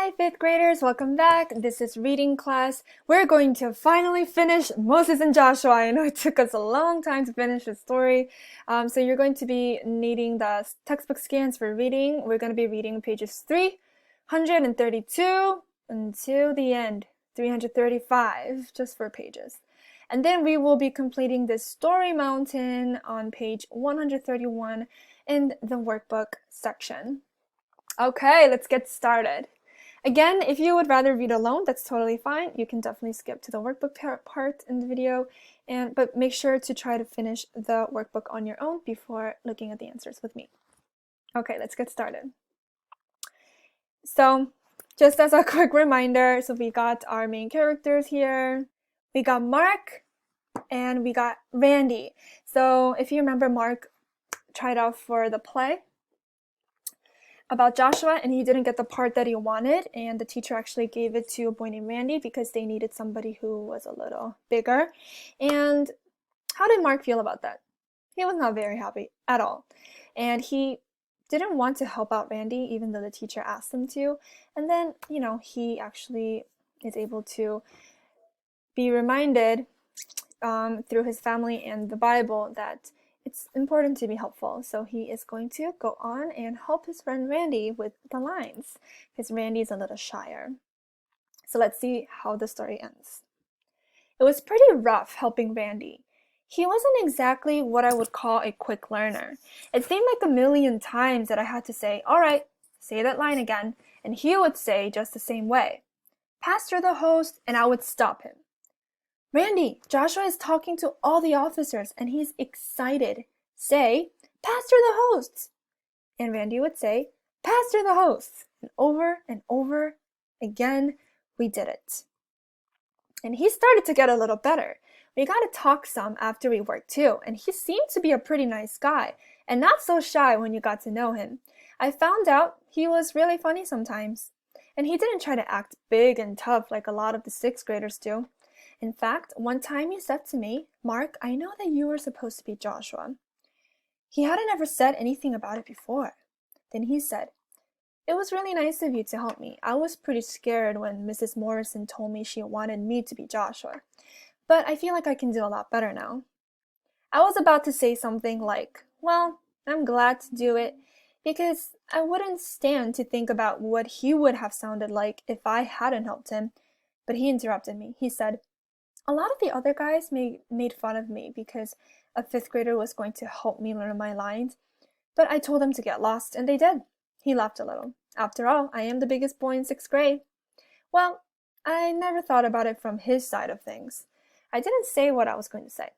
Hi, fifth graders, welcome back. This is reading class. We're going to finally finish Moses and Joshua. I know it took us a long time to finish the story. So you're going to be needing the textbook scans for reading. We're going to be reading pages 332 until the end, 335, just 4 pages. And then we will be completing the story mountain on page 131 in the workbook section. Okay, let's get started. Again, if you would rather read alone, that's totally fine. You can definitely skip to the workbook part in the video, but make sure to try to finish the workbook on your own before looking at the answers with me. Okay, let's get started. So, just as a quick reminder, so we got our main characters here. We got Mark and we got Randy. So, if you remember, Mark tried out for the play about Joshua and he didn't get the part that he wanted, and the teacher actually gave it to a boy named Randy because they needed somebody who was a little bigger. And how did Mark feel about that? He was not very happy at all, and he didn't want to help out Randy even though the teacher asked him to. And then, he actually is able to be reminded through his family and the Bible that it's important to be helpful. So he is going to go on and help his friend Randy with the lines because Randy is a little shyer. So let's see how the story ends. It was pretty rough helping Randy. He wasn't exactly what I would call a quick learner. It seemed like a million times that I had to say, "All right, say that line again," and he would say just the same way. "Pass through the host," and I would stop him. "Randy, Joshua is talking to all the officers and he's excited. Say, 'Pass through the hosts.'" And Randy would say, "Pass through the hosts." And over again, we did it. And he started to get a little better. We got to talk some after we worked too, and he seemed to be a pretty nice guy and not so shy when you got to know him. I found out he was really funny sometimes. And he didn't try to act big and tough like a lot of the sixth graders do. In fact, one time he said to me, "Mark, I know that you were supposed to be Joshua." He hadn't ever said anything about it before. Then he said, "It was really nice of you to help me. I was pretty scared when Mrs. Morrison told me she wanted me to be Joshua. But I feel like I can do a lot better now." I was about to say something like, "Well, I'm glad to do it," because I wouldn't stand to think about what he would have sounded like if I hadn't helped him. But he interrupted me. He said, "A lot of the other guys made fun of me because a fifth grader was going to help me learn my lines, but I told them to get lost, and they did." He laughed a little. "After all, I am the biggest boy in sixth grade." Well, I never thought about it from his side of things. I didn't say what I was going to say.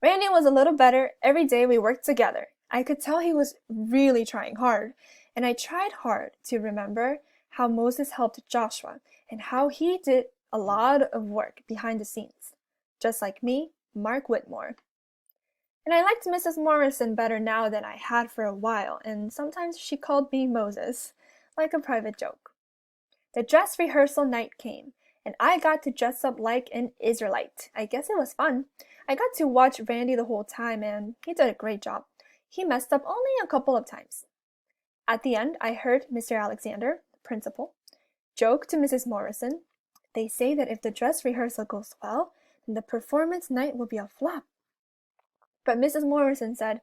Randy was a little better every day we worked together. I could tell he was really trying hard, and I tried hard to remember how Moses helped Joshua and how he did a lot of work behind the scenes, just like me, Mark Whitmore. And I liked Mrs. Morrison better now than I had for a while, and sometimes she called me Moses, like a private joke. The dress rehearsal night came, and I got to dress up like an Israelite. I guess it was fun. I got to watch Randy the whole time, and he did a great job. He messed up only a couple of times. At the end, I heard Mr. Alexander, the principal, joke to Mrs. Morrison, "They say that if the dress rehearsal goes well, then the performance night will be a flop." But Mrs. Morrison said,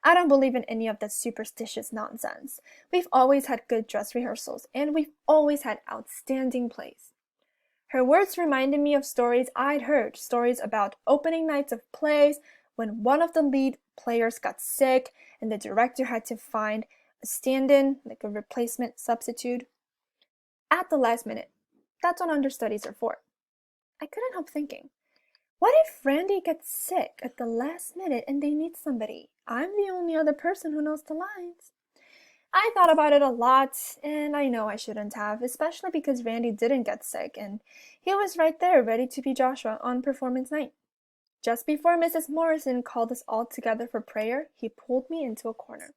"I don't believe in any of that superstitious nonsense. We've always had good dress rehearsals, and we've always had outstanding plays." Her words reminded me of stories I'd heard, stories about opening nights of plays when one of the lead players got sick and the director had to find a stand-in, like a replacement substitute, at the last minute. That's what understudies are for. I couldn't help thinking, what if Randy gets sick at the last minute and they need somebody? I'm the only other person who knows the lines. I thought about it a lot, and I know I shouldn't have, especially because Randy didn't get sick, and he was right there ready to be Joshua on performance night. Just before Mrs. Morrison called us all together for prayer, he pulled me into a corner.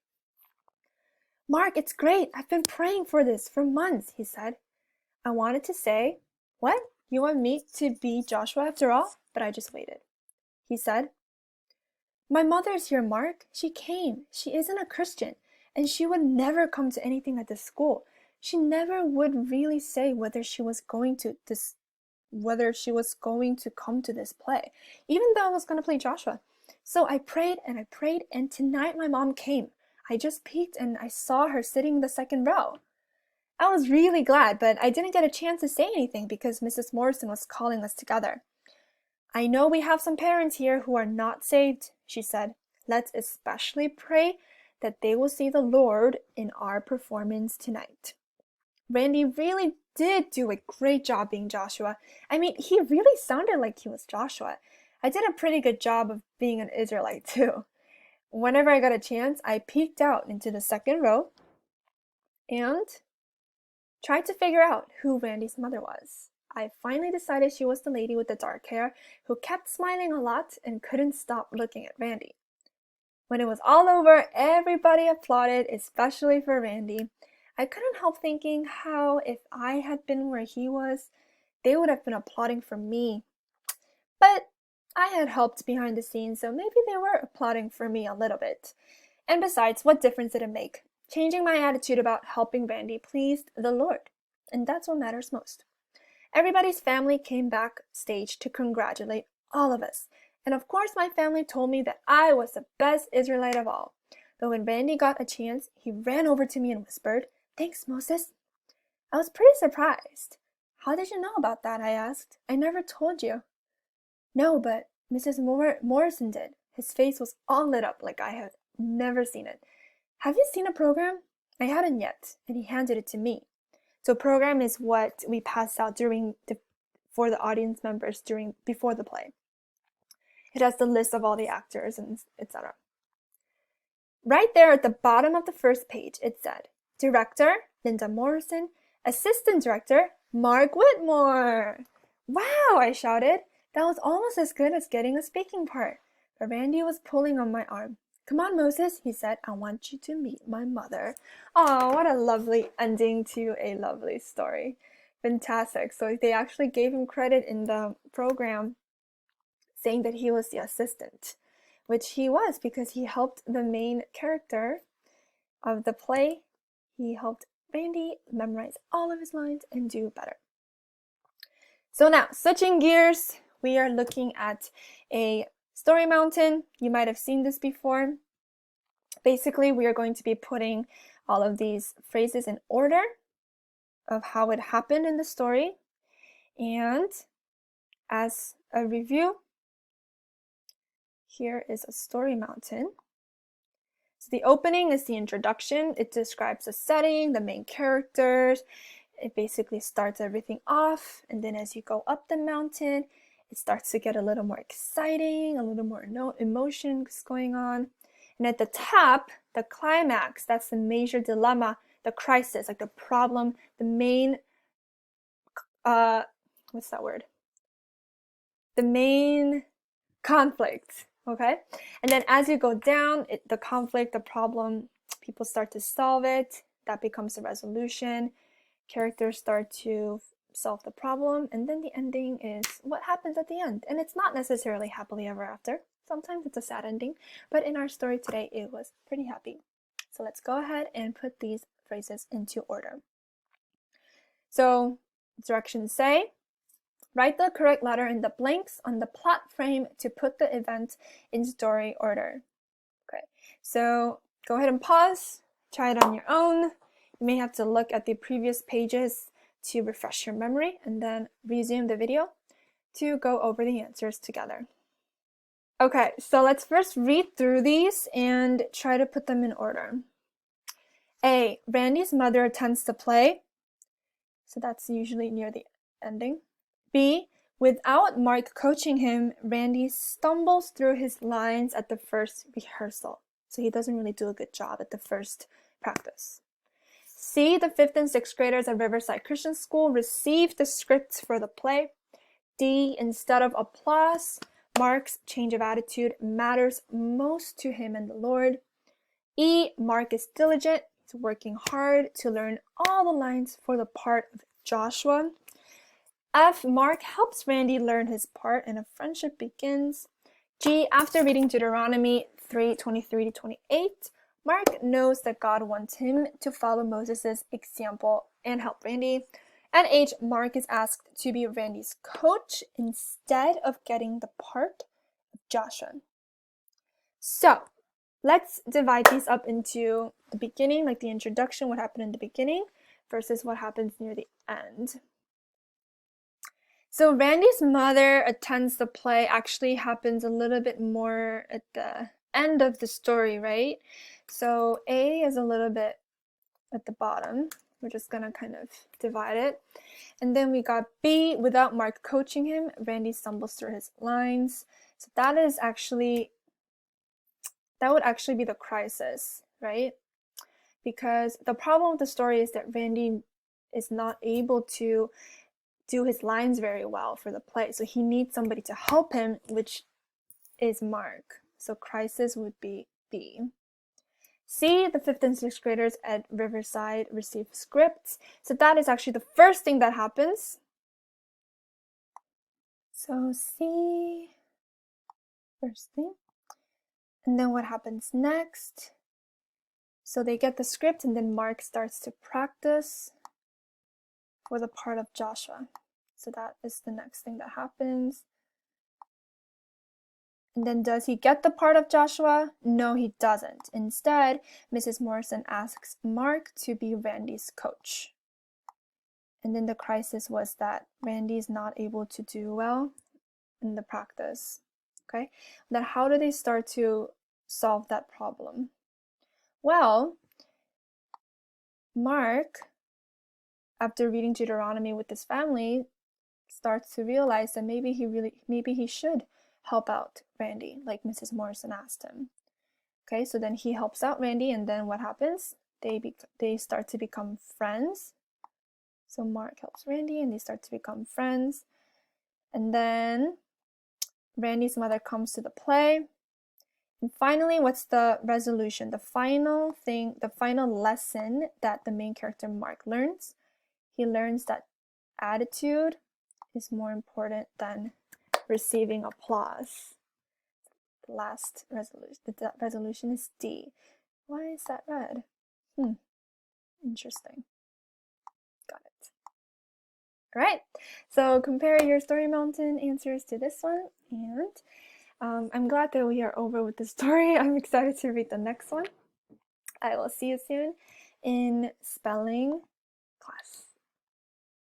"Mark, it's great. I've been praying for this for months," he said. I wanted to say, "What? You want me to be Joshua after all?" But I just waited. He said, "My mother's here, Mark. She came. She isn't a Christian, and she would never come to anything at this school. she never would really say whether she was going to come to this play, even though I was going to play Joshua. So I prayed, and tonight my mom came. I just peeked and I saw her sitting in the second row. I was really glad, but I didn't get a chance to say anything because Mrs. Morrison was calling us together. I know we have some parents here who are not saved, she said. Let's especially pray that they will see the Lord in our performance tonight. Randy really did do a great job being Joshua. I mean, he really sounded like he was Joshua. I did a pretty good job of being an Israelite too. Whenever I got a chance, I peeked out into the second row and tried to figure out who Randy's mother was. I finally decided she was the lady with the dark hair who kept smiling a lot and couldn't stop looking at Randy. When it was all over, everybody applauded, especially for Randy. I couldn't help thinking how if I had been where he was, they would have been applauding for me. But I had helped behind the scenes, so maybe they were applauding for me a little bit. And besides, what difference did it make? Changing my attitude about helping Randy pleased the Lord, and that's what matters most. Everybody's family came backstage to congratulate all of us, and of course my family told me that I was the best Israelite of all. But when Randy got a chance, he ran over to me and whispered, "Thanks, Moses." I was pretty surprised. "How did you know about that?" I asked. "I never told you." "No, but Mrs. Morrison did." His face was all lit up like I had never seen it. "Have you seen a program?" I hadn't yet, and he handed it to me. So program is what we pass out for the audience members before the play. It has the list of all the actors and etc. Right there at the bottom of the first page, it said, Director, Linda Morrison, Assistant Director, Mark Whitmore. "Wow," I shouted. That was almost as good as getting a speaking part. But Randy was pulling on my arm. "Come on, Moses," he said. "I want you to meet my mother." Oh, what a lovely ending to a lovely story. Fantastic. So they actually gave him credit in the program saying that he was the assistant, which he was because he helped the main character of the play. He helped Randy memorize all of his lines and do better. So now, switching gears, we are looking at a story mountain. You might have seen this before. Basically, we are going to be putting all of these phrases in order of how it happened in the story. And as a review, here is a story mountain. So the opening is the introduction. It describes the setting, the main characters. It basically starts everything off. And then as you go up the mountain, it starts to get a little more exciting, a little more emotions going on. And at the top, the climax, that's the major dilemma, the crisis, like the problem, the main, what's that word? The main conflict, okay? And then as you go down, the conflict, the problem, people start to solve it. That becomes a resolution. Characters start to solve the problem. And then the ending is what happens at the end. And it's not necessarily happily ever after. Sometimes it's a sad ending. But in our story today, it was pretty happy. So let's go ahead and put these phrases into order. So directions say, write the correct letter in the blanks on the plot frame to put the event in story order. Okay, so go ahead and pause, try it on your own. You may have to look at the previous pages to refresh your memory and then resume the video to go over the answers together. Okay, so let's first read through these and try to put them in order. A, Randy's mother attends the play. So that's usually near the ending. B, without Mark coaching him, Randy stumbles through his lines at the first rehearsal. So he doesn't really do a good job at the first practice. C, the 5th and 6th graders at Riverside Christian School received the scripts for the play. D, instead of applause, Mark's change of attitude matters most to him and the Lord. E, Mark is diligent. He's working hard to learn all the lines for the part of Joshua. F, Mark helps Randy learn his part and a friendship begins. G, after reading Deuteronomy 3:23-28, Mark knows that God wants him to follow Moses' example and help Randy. And H, Mark is asked to be Randy's coach instead of getting the part of Joshua. So let's divide these up into the beginning, like the introduction, what happened in the beginning, versus what happens near the end. So Randy's mother attends the play actually happens a little bit more at the end of the story, right? So A is a little bit at the bottom. We're just gonna kind of divide it. And then we got B, without Mark coaching him, Randy stumbles through his lines. So that would actually be the crisis, right? Because the problem with the story is that Randy is not able to do his lines very well for the play. So he needs somebody to help him, which is Mark. So crisis would be B. C, the 5th and 6th graders at Riverside receive scripts. So that is actually the first thing that happens. So C, first thing. And then what happens next? So they get the script and then Mark starts to practice for the part of Joshua. So that is the next thing that happens. And then does he get the part of Joshua? No, he doesn't. Instead, Mrs. Morrison asks Mark to be Randy's coach. And then the crisis was that Randy's not able to do well in the practice. Okay, then how do they start to solve that problem? Well, Mark, after reading Deuteronomy with his family, starts to realize that maybe he should help out Randy, like Mrs. Morrison asked him. Okay, so then he helps out Randy, and then what happens? They start to become friends. So Mark helps Randy, and they start to become friends. And then Randy's mother comes to the play. And finally, what's the resolution? The final lesson that the main character Mark learns. He learns that attitude is more important than receiving applause. The last resolution, the resolution is D. Why is that red? Interesting. Got it. All right, so compare your Story Mountain answers to this one, and I'm glad that we are over with the story. I'm excited to read the next one. I will see you soon in spelling class.